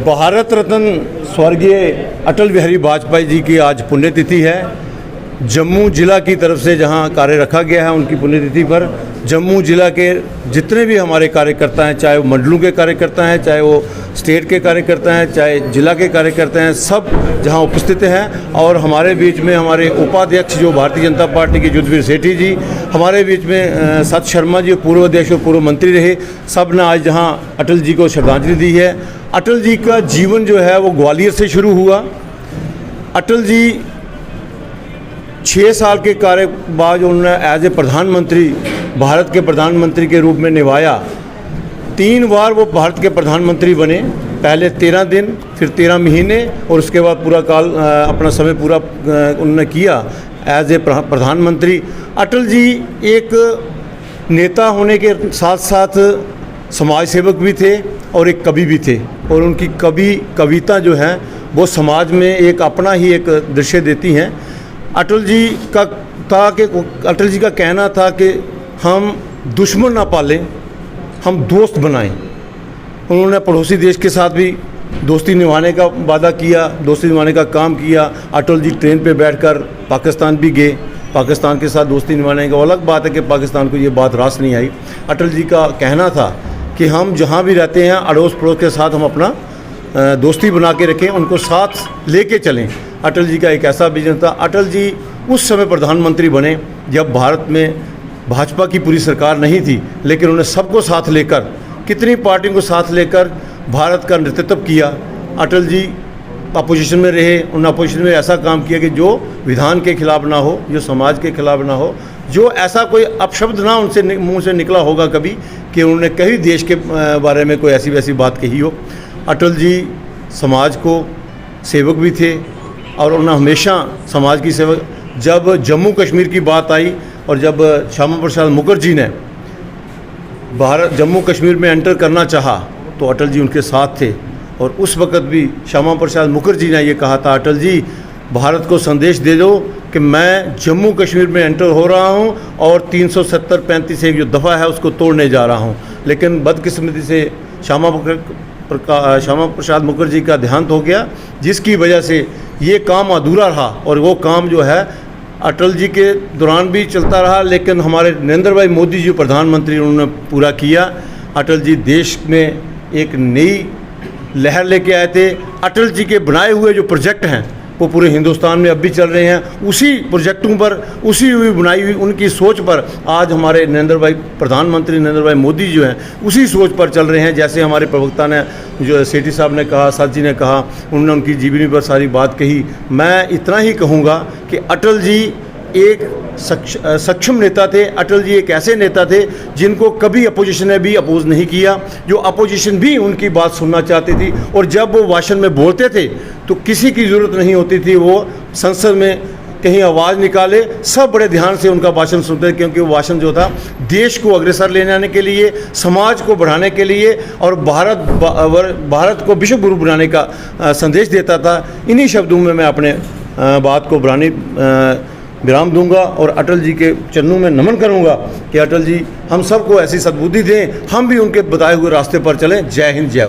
भारत रत्न स्वर्गीय अटल बिहारी वाजपेयी जी की आज पुण्यतिथि है। जम्मू ज़िला की तरफ से जहां कार्य रखा गया है उनकी पुण्यतिथि पर जम्मू ज़िला के जितने भी हमारे कार्यकर्ता हैं, चाहे वो मंडलों के कार्यकर्ता हैं, चाहे वो स्टेट के कार्यकर्ता हैं, चाहे जिला के कार्यकर्ता हैं, सब जहां उपस्थित हैं। और हमारे बीच में हमारे उपाध्यक्ष जो भारतीय जनता पार्टी के युद्धवीर सेठी जी, हमारे बीच में सत शर्मा जी पूर्व अध्यक्ष और पूर्व मंत्री रहे, सब ने आज जहां अटल जी को श्रद्धांजलि दी है। अटल जी का जीवन जो है वो ग्वालियर से शुरू हुआ। अटल जी 6 साल के कार्य बाद उन्होंने एज ए प्रधानमंत्री भारत के प्रधानमंत्री के रूप में निभाया। 3 बार वो भारत के प्रधानमंत्री बने, पहले 13 दिन, फिर 13 महीने और उसके बाद पूरा काल अपना समय पूरा उन्होंने किया एज ए प्रधानमंत्री। अटल जी एक नेता होने के साथ साथ समाज सेवक भी थे और एक कवि भी थे, और उनकी कविता जो है वो समाज में एक अपना ही एक दृश्य देती हैं। अटल जी का कहना था कि हम दुश्मन ना पालें, हम दोस्त बनाएं। उन्होंने पड़ोसी देश के साथ भी दोस्ती निभाने का वादा किया, दोस्ती निभाने का काम किया। अटल जी ट्रेन पे बैठकर पाकिस्तान भी गए, पाकिस्तान के साथ दोस्ती निभाने का। अलग बात है कि पाकिस्तान को ये बात रास नहीं आई। अटल जी का कहना था कि हम जहाँ भी रहते हैं अड़ोस पड़ोस के साथ हम अपना दोस्ती बना के रखें, उनको साथ लेके चलें। अटल जी का एक ऐसा विजन था। अटल जी उस समय प्रधानमंत्री बने जब भारत में भाजपा की पूरी सरकार नहीं थी, लेकिन उन्होंने सबको साथ लेकर, कितनी पार्टियों को साथ लेकर भारत का नेतृत्व किया। अटल जी अपोजिशन में रहे, उन्होंने अपोजिशन में ऐसा काम किया कि जो विधान के खिलाफ ना हो, जो समाज के खिलाफ ना हो, जो ऐसा कोई अपशब्द ना उनसे मुंह से निकला होगा कभी कि उन्होंने कहीं देश के बारे में कोई ऐसी वैसी बात कही हो। अटल जी समाज को सेवक भी थे और उन्होंने हमेशा समाज की सेवा। जब जम्मू कश्मीर की बात आई और जब श्यामा प्रसाद मुखर्जी ने जम्मू कश्मीर में एंटर करना चाहा तो अटल जी उनके साथ थे। और उस वक़्त भी श्यामा प्रसाद मुखर्जी ने ये कहा था, अटल जी भारत को संदेश दे दो कि मैं जम्मू कश्मीर में एंटर हो रहा हूँ और 370-35 एक जो दफ़ा है उसको तोड़ने जा रहा हूँ। लेकिन बदकिस्मती से श्यामा प्रसाद मुखर्जी का देहांत हो गया, जिसकी वजह से ये काम अधूरा रहा। और वो काम जो है अटल जी के दौरान भी चलता रहा, लेकिन हमारे नरेंद्र भाई मोदी जी प्रधानमंत्री उन्होंने पूरा किया। अटल जी देश में एक नई लहर लेके आए थे। अटल जी के बनाए हुए जो प्रोजेक्ट हैं वो पूरे हिंदुस्तान में अब भी चल रहे हैं। उसी प्रोजेक्टों पर, उसी हुई बनाई हुई उनकी सोच पर आज हमारे प्रधानमंत्री नरेंद्र भाई मोदी जो हैं उसी सोच पर चल रहे हैं। जैसे हमारे प्रवक्ता ने, जो सेठी साहब ने कहा, साथ जी ने कहा, उन्होंने उनकी जीवनी पर सारी बात कही। मैं इतना ही कहूँगा कि अटल जी एक सक्षम नेता थे। अटल जी एक ऐसे नेता थे जिनको कभी अपोजिशन ने भी अपोज नहीं किया, जो अपोजिशन भी उनकी बात सुनना चाहती थी। और जब वो भाषण में बोलते थे तो किसी की ज़रूरत नहीं होती थी वो संसद में कहीं आवाज़ निकाले, सब बड़े ध्यान से उनका भाषण सुनते थे, क्योंकि वो भाषण जो था देश को अग्रसर ले जाने के लिए, समाज को बढ़ाने के लिए और भारत को विश्व गुरु बनाने का संदेश देता था। इन्हीं शब्दों में मैं अपने बात को विराम दूंगा और अटल जी के चरणों में नमन करूंगा कि अटल जी हम सबको ऐसी सद्बुद्धि दें, हम भी उनके बताए हुए रास्ते पर चलें। जय हिंद, जय।